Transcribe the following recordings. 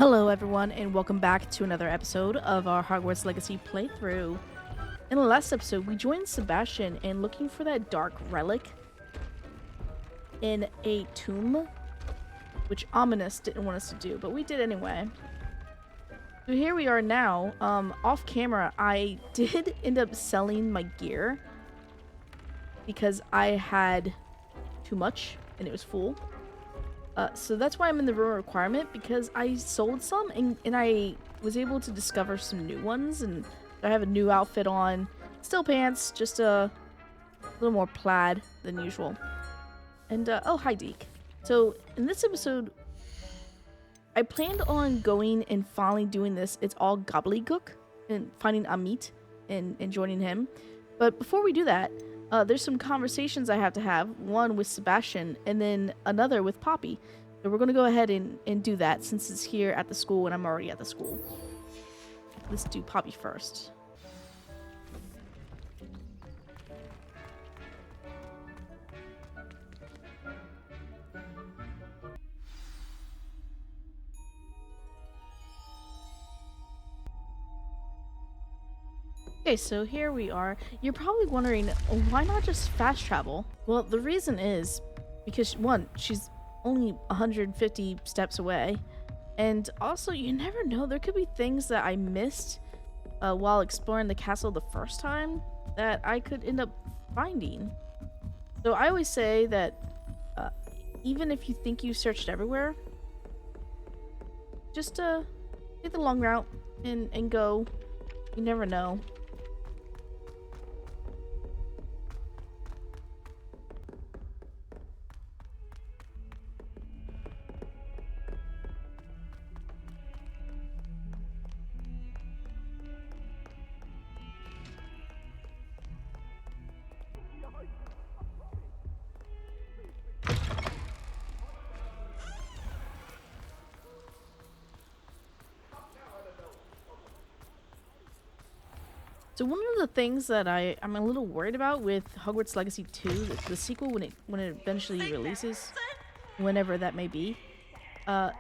Hello everyone and welcome back to another episode of our Hogwarts Legacy playthrough. In the last episode, we joined Sebastian in looking for that dark relic in a tomb, which Ominous didn't want us to do, but we did anyway. So here we are now. Off camera, I did end up selling my gear because I had too much and it was full. So that's why I'm in the room requirement, because I sold some and I was able to discover some new ones, and I have a new outfit on. Still pants, just a little more plaid than usual. And, oh, hi Deke. So in this episode, I planned on going and finally doing this. It's all Gobbledegook and finding Amit and joining him. But before we do that, there's some conversations I have to have, one with Sebastian and then another with Poppy. So we're going to go ahead and do that since it's here at the school and I'm already at the school. Let's do Poppy first. Okay, so here we are. You're probably wondering, why not just fast travel? Well, the reason is because, one, she's only 150 steps away, and also you never know, there could be things that I missed while exploring the castle the first time that I could end up finding. So I always say that even if you think you searched everywhere, just take the long route and go. You never know. So one of the things that I'm a little worried about with Hogwarts Legacy 2, the sequel when it eventually releases, whenever that may be,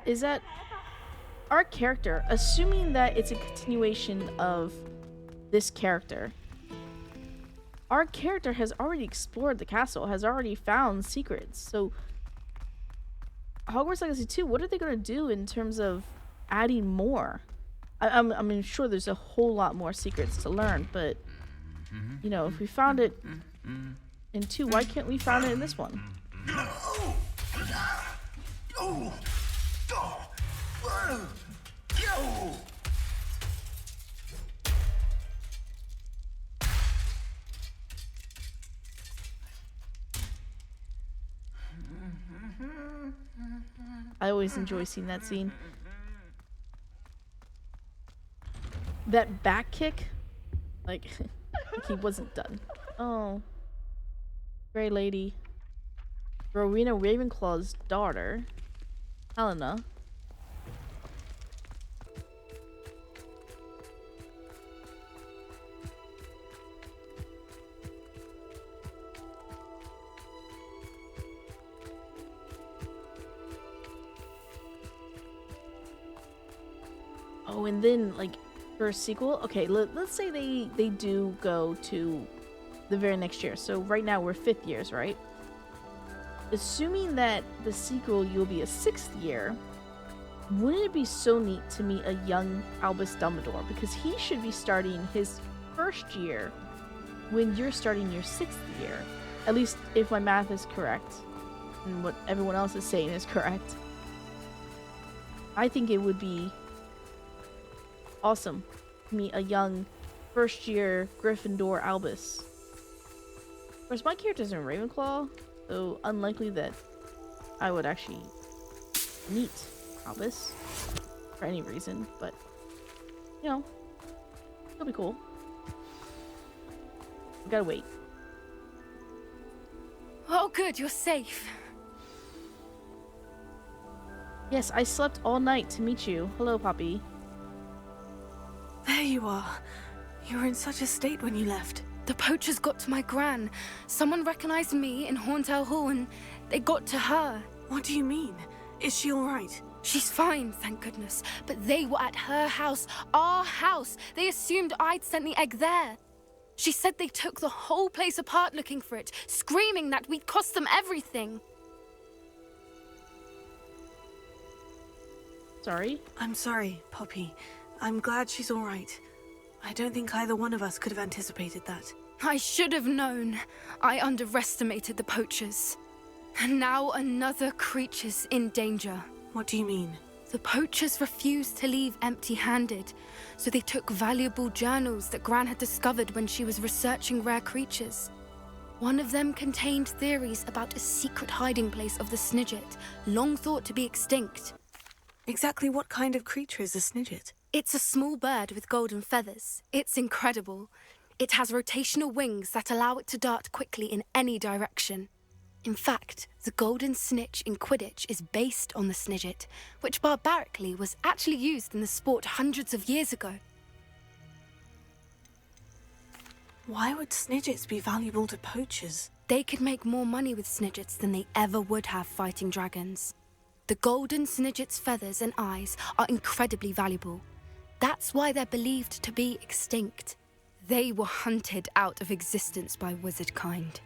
is that our character, assuming that it's a continuation of this character, our character has already explored the castle, has already found secrets. So Hogwarts Legacy 2, what are they going to do in terms of adding more? I mean, sure, there's a whole lot more secrets to learn, but, you know, if we found it in 2, why can't we find it in this one? I always enjoy seeing that scene. That back kick, like, he wasn't done. Oh. Grey Lady. Rowena Ravenclaw's daughter, Helena. Oh, and then, like, for a sequel, okay, let's say they do go to the very next year. So right now we're 5th years, right? Assuming that the sequel you'll be a 6th year, wouldn't it be so neat to meet a young Albus Dumbledore? Because he should be starting his 1st year when you're starting your 6th year. At least if my math is correct and what everyone else is saying is correct. I think it would be awesome to meet a young 1st year Gryffindor Albus. Of course, my character's in Ravenclaw, so unlikely that I would actually meet Albus for any reason, but, you know, it'll be cool. We gotta wait. Oh good, you're safe. Yes, I slept all night to meet you. Hello, Poppy. There you are. You were in such a state when you left. The poachers got to my gran. Someone recognized me in Horntail Hall and they got to her. What do you mean? Is she all right? She's fine, thank goodness. But they were at her house, our house. They assumed I'd sent the egg there. She said they took the whole place apart looking for it, screaming that we'd cost them everything. Sorry? I'm sorry, Poppy. I'm glad she's all right. I don't think either one of us could have anticipated that. I should have known. I underestimated the poachers. And now another creature's in danger. What do you mean? The poachers refused to leave empty-handed, so they took valuable journals that Gran had discovered when she was researching rare creatures. One of them contained theories about a secret hiding place of the Snidgit, long thought to be extinct. Exactly what kind of creature is a Snidgit? It's a small bird with golden feathers. It's incredible. It has rotational wings that allow it to dart quickly in any direction. In fact, the golden snitch in Quidditch is based on the Snidgit, which barbarically was actually used in the sport hundreds of years ago. Why would Snidgits be valuable to poachers? They could make more money with Snidgits than they ever would have fighting dragons. The golden Snidgit's feathers and eyes are incredibly valuable. That's why they're believed to be extinct. They were hunted out of existence by wizard kind.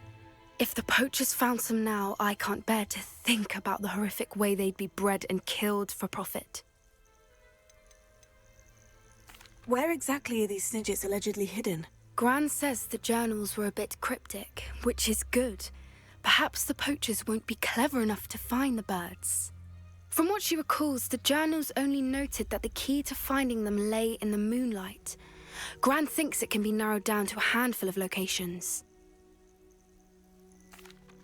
If the poachers found some now, I can't bear to think about the horrific way they'd be bred and killed for profit. Where exactly are these Snidgits allegedly hidden? Gran says the journals were a bit cryptic, which is good. Perhaps the poachers won't be clever enough to find the birds. From what she recalls, the journals only noted that the key to finding them lay in the moonlight. Gran thinks it can be narrowed down to a handful of locations.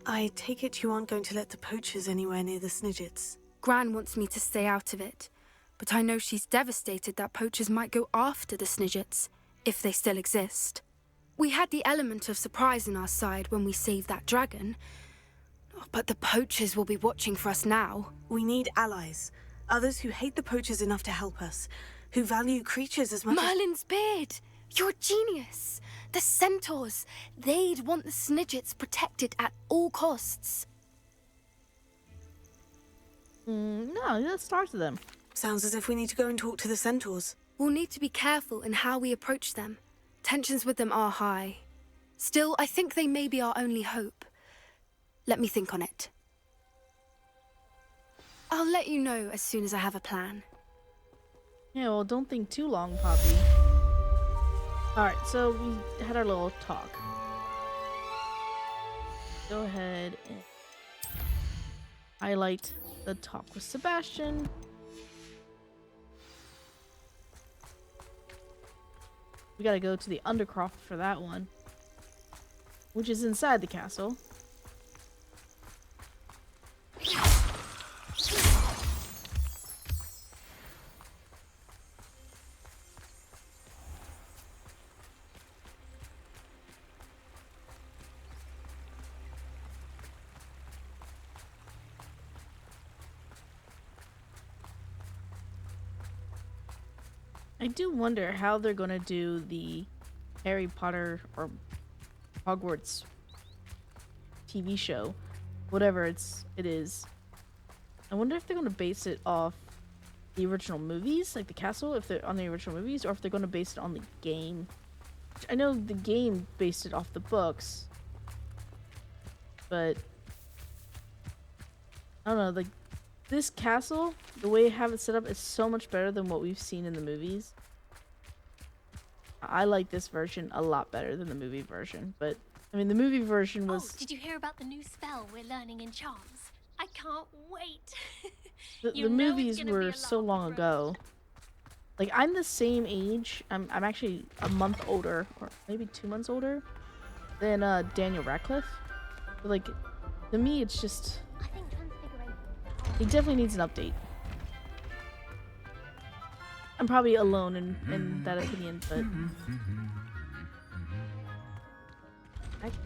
I take it you aren't going to let the poachers anywhere near the Snidgits. Gran wants me to stay out of it, but I know she's devastated that poachers might go after the Snidgits, if they still exist. We had the element of surprise on our side when we saved that dragon, but the poachers will be watching for us now. We need allies. Others who hate the poachers enough to help us, who value creatures as much Merlin's beard! You're a genius! The centaurs! They'd want the Snidgits protected at all costs. No, let's talk to them. Sounds as if we need to go and talk to the centaurs. We'll need to be careful in how we approach them. Tensions with them are high. Still, I think they may be our only hope. Let me think on it. I'll let you know as soon as I have a plan. Yeah, well, don't think too long, Poppy. Alright, so we had our little talk. Go ahead and highlight the talk with Sebastian. We gotta go to the Undercroft for that one, which is inside the castle. I do wonder how they're gonna do the Harry Potter or Hogwarts TV show, whatever it is. I wonder if they're gonna base it off the original movies, like the castle, if they're on the original movies, or if they're gonna base it on the game. I know the game based it off the books, but I don't know, like this castle, the way you have it set up is so much better than what we've seen in the movies. I like this version a lot better than the movie version, but I mean the movie version was... Oh, did you hear about the new spell we're learning in Charms? I can't wait. The movies were so long ago. Like, I'm the same age. I'm actually a month older, or maybe 2 months older than Daniel Radcliffe. But, like, to me, it's just... I think transfiguration. It definitely needs an update. I'm probably alone in that opinion, but...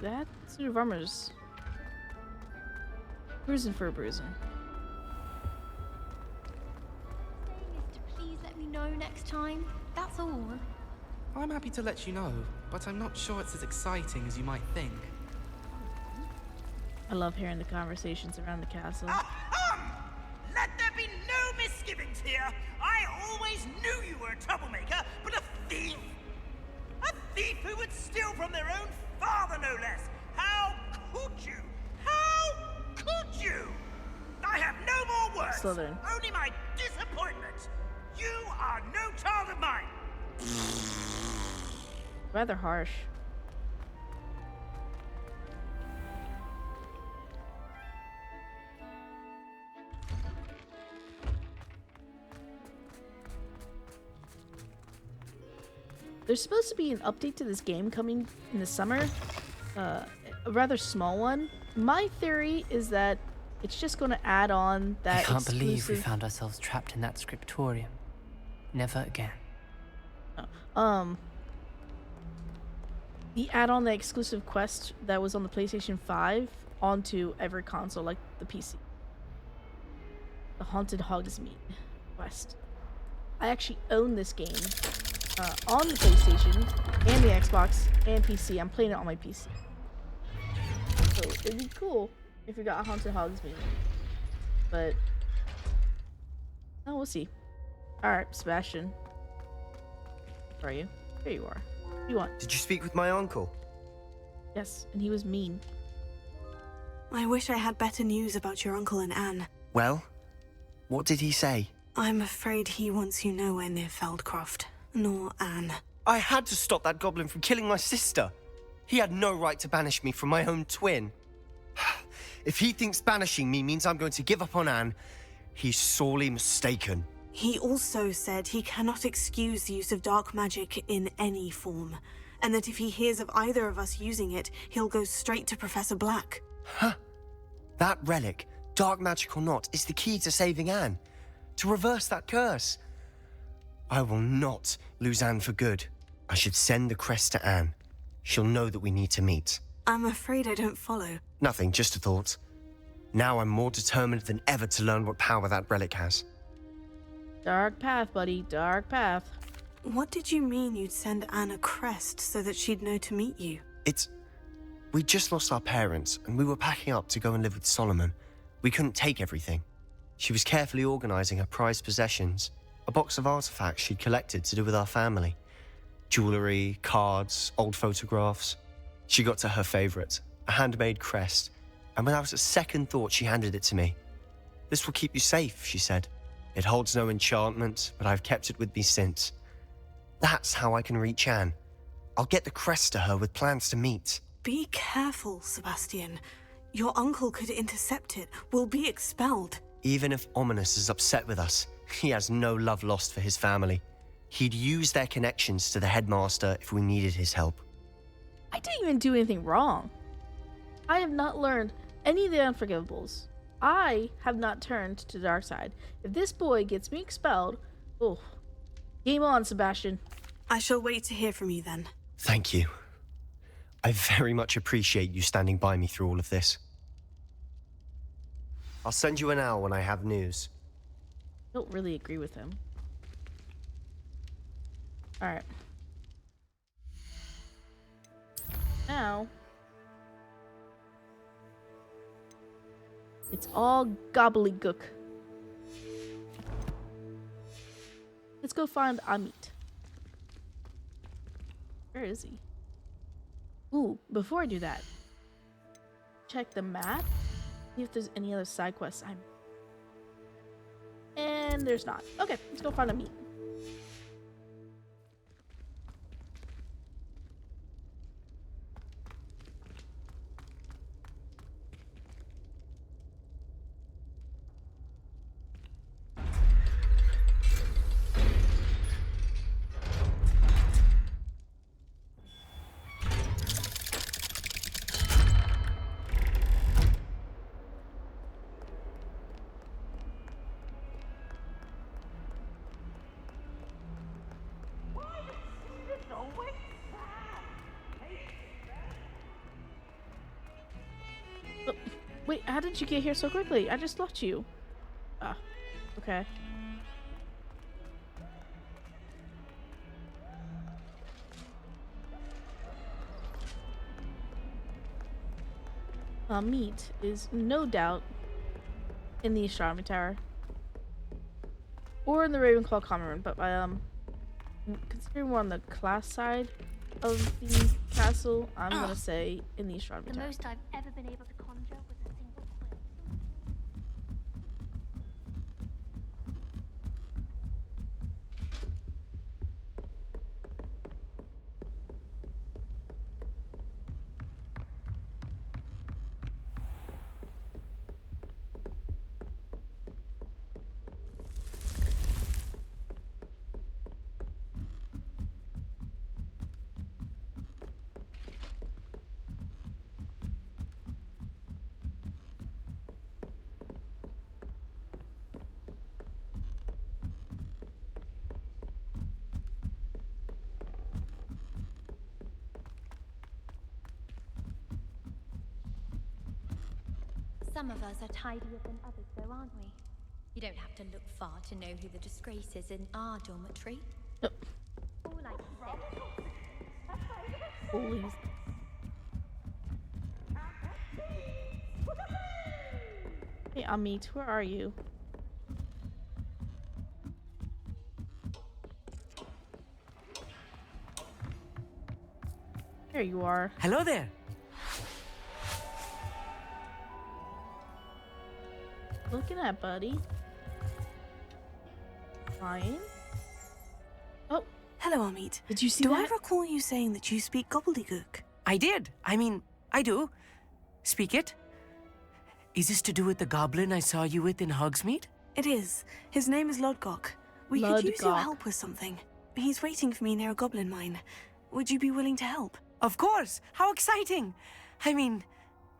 That suit of armor's... bruising for a bruising. Please let me know next time. That's all. I'm happy to let you know, but I'm not sure it's as exciting as you might think. I love hearing the conversations around the castle. let there be no misgivings here. I always knew you were a troublemaker, but a thief? A thief who would steal from their own father, no less. How could you? How could you? I have no more words. Slytherin. Only my disappointment. You are no child of mine. Rather harsh. There's supposed to be an update to this game coming in the summer, a rather small one. My theory is that it's just going to add on that I can't exclusive... believe we found ourselves trapped in that scriptorium. Never again. The add-on the exclusive quest that was on the PlayStation 5 onto every console, like the PC. The Haunted Hogsmeade quest. I actually own this game on the PlayStation and the Xbox and PC. I'm playing it on my PC. So it'd be cool if we got a Haunted Hogsmeade. But we'll see. Alright, Sebastian. Where are you? Here you are. What do you want? Did you speak with my uncle? Yes, and he was mean. I wish I had better news about your uncle and Anne. Well, what did he say? I'm afraid he wants you nowhere near Feldcroft, nor Anne. I had to stop that goblin from killing my sister. He had no right to banish me from my own twin. If he thinks banishing me means I'm going to give up on Anne, he's sorely mistaken. He also said he cannot excuse the use of dark magic in any form, and that if he hears of either of us using it, he'll go straight to Professor Black. Huh? That relic, dark magic or not, is the key to saving Anne. To reverse that curse. I will not lose Anne for good. I should send the crest to Anne. She'll know that we need to meet. I'm afraid I don't follow. Nothing, just a thought. Now I'm more determined than ever to learn what power that relic has. Dark path, buddy. Dark path. What did you mean you'd send Anne a crest so that she'd know to meet you? We just lost our parents, and we were packing up to go and live with Solomon. We couldn't take everything. She was carefully organising her prized possessions, a box of artifacts she'd collected to do with our family. Jewellery, cards, old photographs. She got to her favourite, a handmade crest, and without a second thought she handed it to me. This will keep you safe, she said. It holds no enchantment, but I've kept it with me since. That's how I can reach Anne. I'll get the crest to her with plans to meet. Be careful, Sebastian. Your uncle could intercept it. We'll be expelled. Even if Ominous is upset with us, he has no love lost for his family. He'd use their connections to the headmaster if we needed his help. I didn't even do anything wrong. I have not learned any of the unforgivables. I have not turned to the dark side. If this boy gets me expelled, oh, game on, Sebastian. I shall wait to hear from you then. Thank you. I very much appreciate you standing by me through all of this. I'll send you an owl when I have news. I don't really agree with him. Alright. Now, it's all gobbledygook. Let's go find Amit. Where is he? Ooh, before I do that, check the map. See if there's any other side quests. And there's not. Okay, let's go find Amit. Wait, how did you get here so quickly? I just left you. Ah, okay. Meat is no doubt in the astronomy tower. or in the Ravenclaw common room, but considering we're on the class side of the castle, I'm gonna say in the astronomy The tower. most I've ever been able to conjure was a single quill. Some of us are tidier than others, though, aren't we? You don't have to look far to know who the disgrace is in our dormitory. Yep. All I can say. Holy. Hey, Amit, where are you? There you are. Hello there. Looking at, buddy. Ryan? Oh, Hello, Amit. did you see Do that? I recall you saying that you speak Gobbledegook? I did. I do. Speak it. Is this to do with the goblin I saw you with in Hogsmeade? It is. His name is Lodgok. We could use your Lodgok. help with something. He's waiting for me near a goblin mine. Would you be willing to help? Of course. How exciting.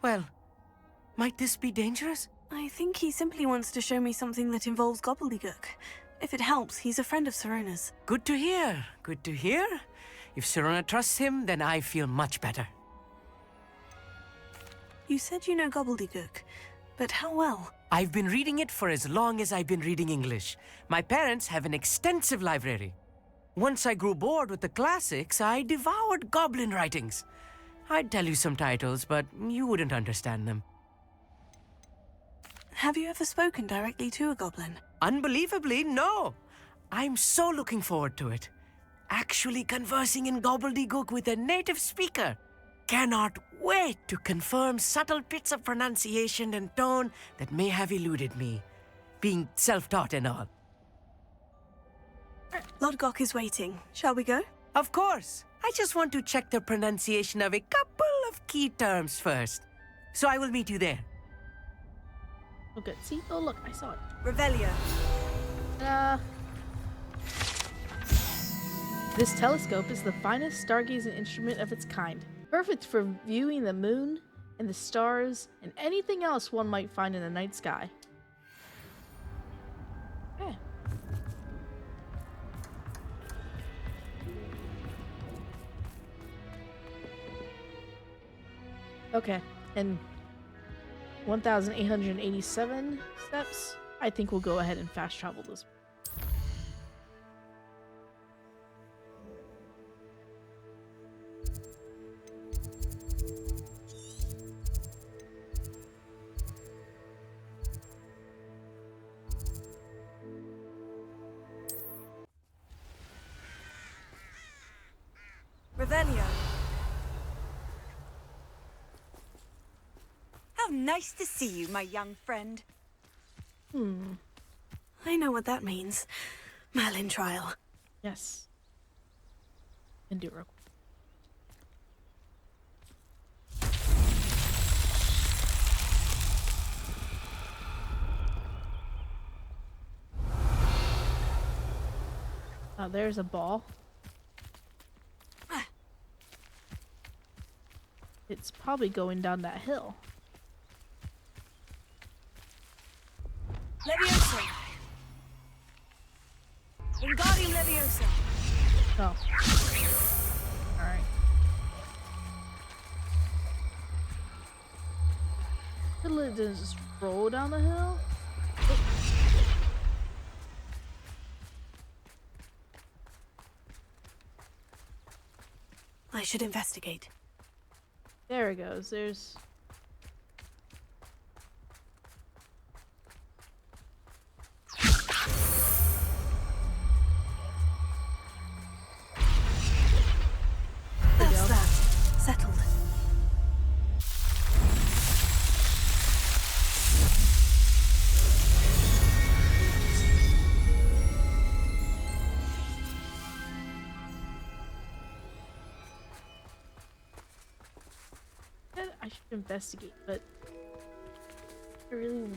Well, might this be dangerous? I think he simply wants to show me something that involves Gobbledegook. If it helps, he's a friend of Serona's. Good to hear. Good to hear. If Serona trusts him, then I feel much better. You said you know Gobbledegook, but how well? I've been reading it for as long as I've been reading English. My parents have an extensive library. Once I grew bored with the classics, I devoured goblin writings. I'd tell you some titles, but you wouldn't understand them. Have you ever spoken directly to a goblin? Unbelievably, no. I'm so looking forward to it. Actually conversing in gobbledygook with a native speaker. Cannot wait to confirm subtle bits of pronunciation and tone that may have eluded me, being self-taught and all. Lodgok is waiting. Shall we go? Of course. I just want to check the pronunciation of a couple of key terms first. So I will meet you there. Oh, good. See? Oh, look, I saw it. Revelio. This telescope is the finest stargazing instrument of its kind. Perfect for viewing the moon and the stars and anything else one might find in the night sky. Yeah. Okay, and 1,887 steps. I think we'll go ahead and fast travel this. Revelio. How nice to see you, my young friend. I know what that means. Merlin Trial. Yes. And do it real quick. Oh, there's a ball. It's probably going down that hill. Leviosa. Wingardium Leviosa. Oh. Alright. It'll just roll down the hill? I should investigate. There it goes. There's... investigate, but I really...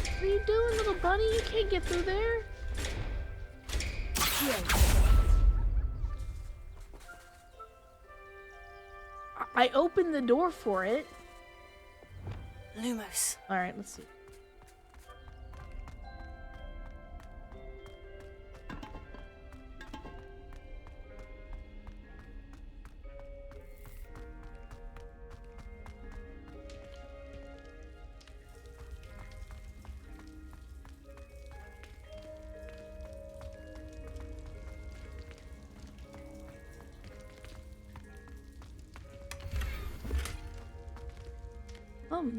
What are you doing, little bunny? You can't get through there. I opened the door for it. Lumos. Alright, let's see.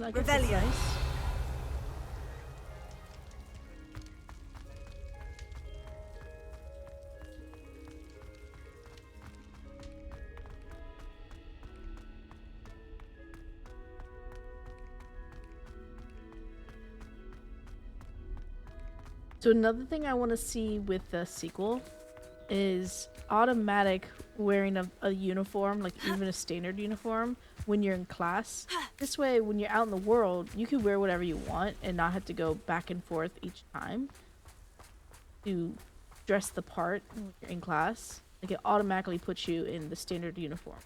I guess that's nice. So another thing I want to see with the sequel is automatic wearing a uniform, like even a standard uniform, when you're in class. This way, when you're out in the world, you can wear whatever you want and not have to go back and forth each time to dress the part when you're in class. Like, it automatically puts you in the standard uniform.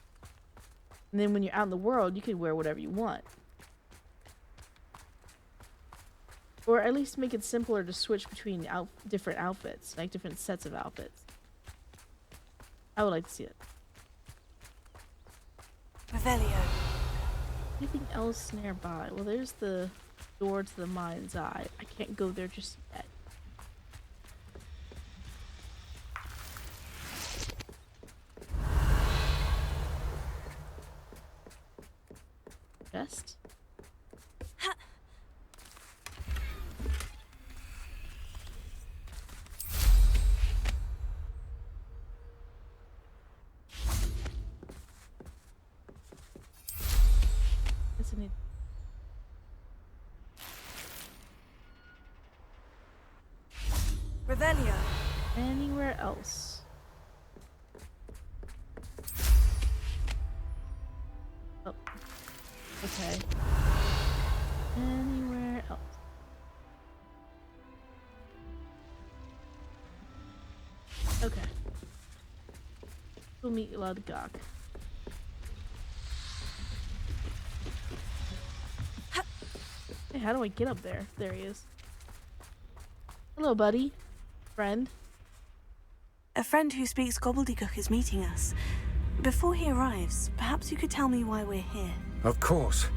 And then when you're out in the world, you can wear whatever you want. Or at least make it simpler to switch between different outfits, like different sets of outfits. I would like to see it. Revelio. Anything else nearby? Well, there's the door to the mind's eye. I can't go there just yet. Chest? Revelio. Anywhere else? Oh. Okay. Anywhere else? Okay. We'll meet Lodgok. Hey, how do I get up there? There he is. Hello, buddy. Friend. A friend who speaks Gobbledegook is meeting us. Before he arrives, perhaps you could tell me why we're here. Of course.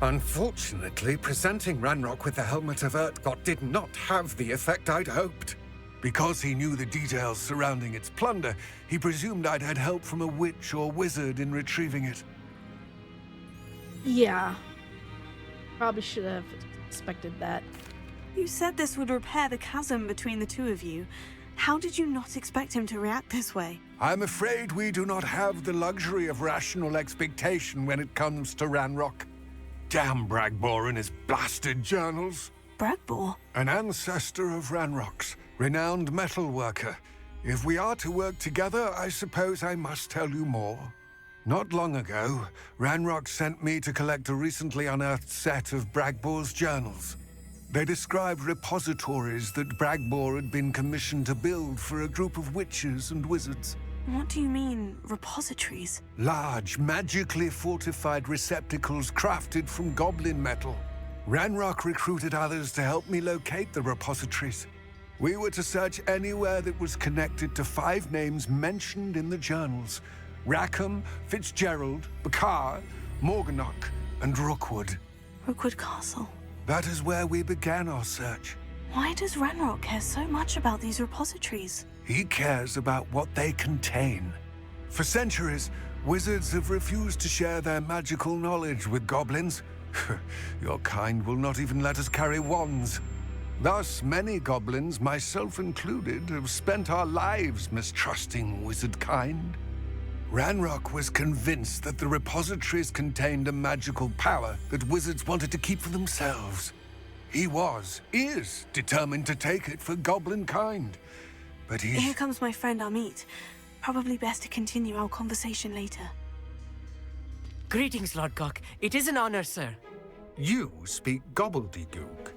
Unfortunately, presenting Ranrock with the Helmet of Urtkot did not have the effect I'd hoped. Because he knew the details surrounding its plunder, he presumed I'd had help from a witch or wizard in retrieving it. Yeah. Probably should have expected that. You said this would repair the chasm between the two of you. How did you not expect him to react this way? I'm afraid we do not have the luxury of rational expectation when it comes to Ranrock. Damn Bragbor and his blasted journals. Bragbor? An ancestor of Ranrock's, renowned metal worker. If we are to work together, I suppose I must tell you more. Not long ago, Ranrock sent me to collect a recently unearthed set of Bragbor's journals. They described repositories that Bragbor had been commissioned to build for a group of witches and wizards. What do you mean, repositories? Large, magically fortified receptacles crafted from goblin metal. Ranrock recruited others to help me locate the repositories. We were to search anywhere that was connected to 5 names mentioned in the journals: Rackham, Fitzgerald, Bakar, Morganach, and Rookwood. Rookwood Castle. That is where we began our search. Why does Ranrock care so much about these repositories? He cares about what they contain. For centuries, wizards have refused to share their magical knowledge with goblins. Your kind will not even let us carry wands. Thus, many goblins, myself included, have spent our lives mistrusting wizard kind. Ranrock was convinced that the repositories contained a magical power that wizards wanted to keep for themselves. He is determined to take it for goblin kind. But Here he's... comes my friend Amit. Probably best to continue our conversation later. Greetings, Lodgok. It is an honor, sir. You speak gobbledygook.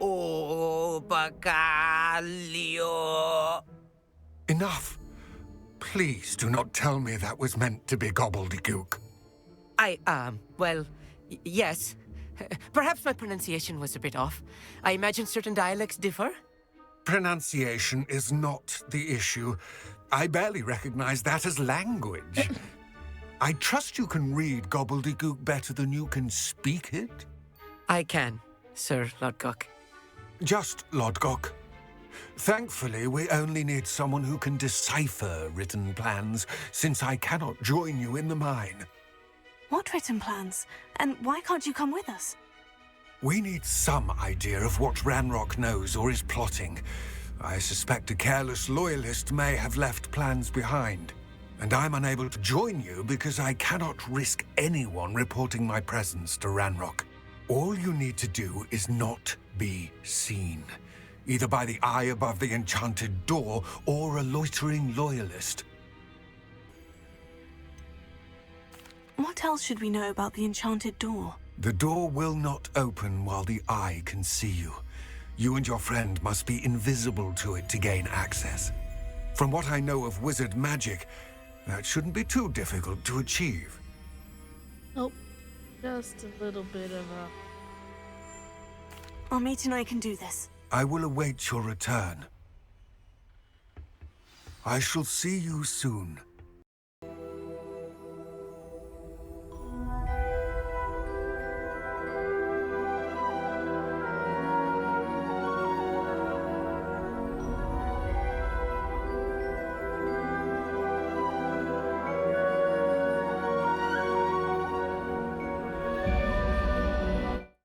Oh, Bacalio. Enough. Please do not tell me that was meant to be gobbledygook. Well, yes. Perhaps my pronunciation was a bit off. I imagine certain dialects differ. Pronunciation is not the issue. I barely recognize that as language. I trust you can read gobbledygook better than you can speak it? I can, Sir Lodgok. Just Lodgok. Thankfully, we only need someone who can decipher written plans, since I cannot join you in the mine. What written plans? And why can't you come with us? We need some idea of what Ranrock knows or is plotting. I suspect a careless loyalist may have left plans behind. And I'm unable to join you because I cannot risk anyone reporting my presence to Ranrock. All you need to do is not be seen, either by the eye above the enchanted door or a loitering loyalist. What else should we know about the enchanted door? The door will not open while the eye can see you. You and your friend must be invisible to it to gain access. From what I know of wizard magic, that shouldn't be too difficult to achieve. Nope. Just a little bit of a... Amit and I can do this. I will await your return. I shall see you soon.